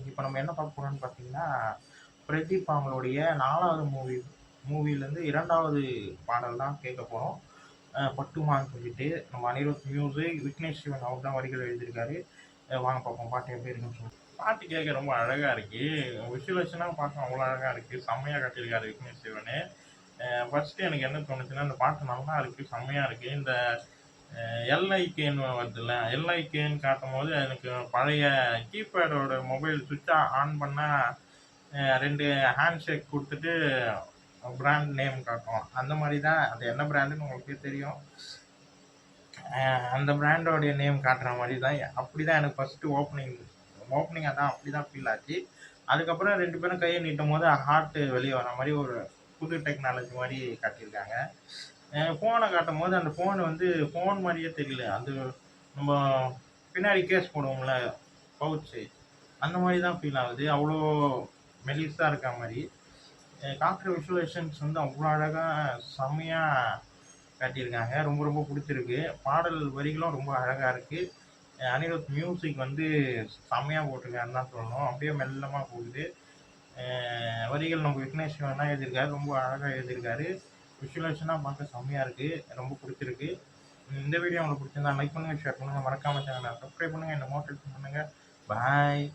இப்போ நம்ம என்ன பார்க்க போறோம்னு பார்த்தீங்கன்னா, பிரதீப் அவங்களுடைய 4வது மூவிலேருந்து 2வது பாடல் தான் கேட்க போறோம். பட்டுமான்னு சொல்லிட்டு நம்ம அனிருத் மியூசிக், விக்னேஷ் சிவன் அவர் தான் வரிகள் எழுதியிருக்காரு. வாங்க பார்ப்போம் பாட்டு எப்படி இருக்குன்னு சொல்லி. பாட்டு கேட்க ரொம்ப அழகா இருக்கு. விசுவலேஷனாக பார்க்க அவ்வளோ அழகா இருக்கு. செம்மையா கட்டியிருக்காரு விக்னேஷ் சிவனு. ஃபர்ஸ்ட் எனக்கு என்ன தோணுச்சுன்னா, இந்த பாட்டு நல்லா இருக்கு, செம்மையா இருக்கு. இந்த எல்ஐகேன்னு வருதுல்ல, எல்ஐகேன்னு காட்டும்போது எனக்கு பழைய கீபேடோட மொபைல் சுவிட்சை ஆன் பண்ணால் 2 ஹேண்ட் ஷேக் கொடுத்துட்டு பிராண்ட் நேம் காட்டும். அந்த மாதிரி தான் அது என்ன பிராண்டுன்னு உங்களுக்கே தெரியும். அந்த பிராண்டோடைய நேம் காட்டுற மாதிரி தான் அப்படி தான் எனக்கு ஃபஸ்ட்டு ஓப்பனிங்காக தான் அப்படி தான் ஃபீல் ஆச்சு. அதுக்கப்புறம் 2 பேரும் கையை நீட்டும் போது ஹார்ட்டு வெளியே வர மாதிரி ஒரு புது டெக்னாலஜி மாதிரி காட்டியிருக்காங்க. ஃபோனை காட்டும் போது அந்த ஃபோன் வந்து ஃபோன் மாதிரியே தெரியல. அது நம்ம பின்னாடி கேஸ் போடுவோம்ல பவுச்சு, அந்த மாதிரி தான் ஃபீல் ஆகுது. அவ்வளோ மெலிஸாக இருக்க மாதிரி காட்டுற விஷுவலேஷன்ஸ் வந்து அவ்வளோ அழகாக செம்மையாக காட்டியிருக்காங்க. ரொம்ப ரொம்ப பிடிச்சிருக்கு. பாடல் வரிகளும் ரொம்ப அழகாக இருக்குது. அனிருத் மியூசிக் வந்து செம்மையாக போட்டிருக்காருன்னு தான் சொல்லணும். அப்படியே மெல்லமாக போகுது. வரிகள் நம்ம விக்னேஷ் சிவன் தான் எழுதியிருக்காரு. ரொம்ப அழகாக எழுதியிருக்காரு. விஷுவலேஷனாக பார்க்க செம்மையாக இருக்குது. ரொம்ப பிடிச்சிருக்கு. இந்த வீடியோ உங்களுக்கு பிடிச்சிருந்தா லைக் பண்ணுங்கள், ஷேர் பண்ணுங்கள், மறக்காமல் சேனலை சப்ஸ்கிரைப் பண்ணுங்கள், என்னை மோட்டிவேட் பண்ணுங்கள். பாய்.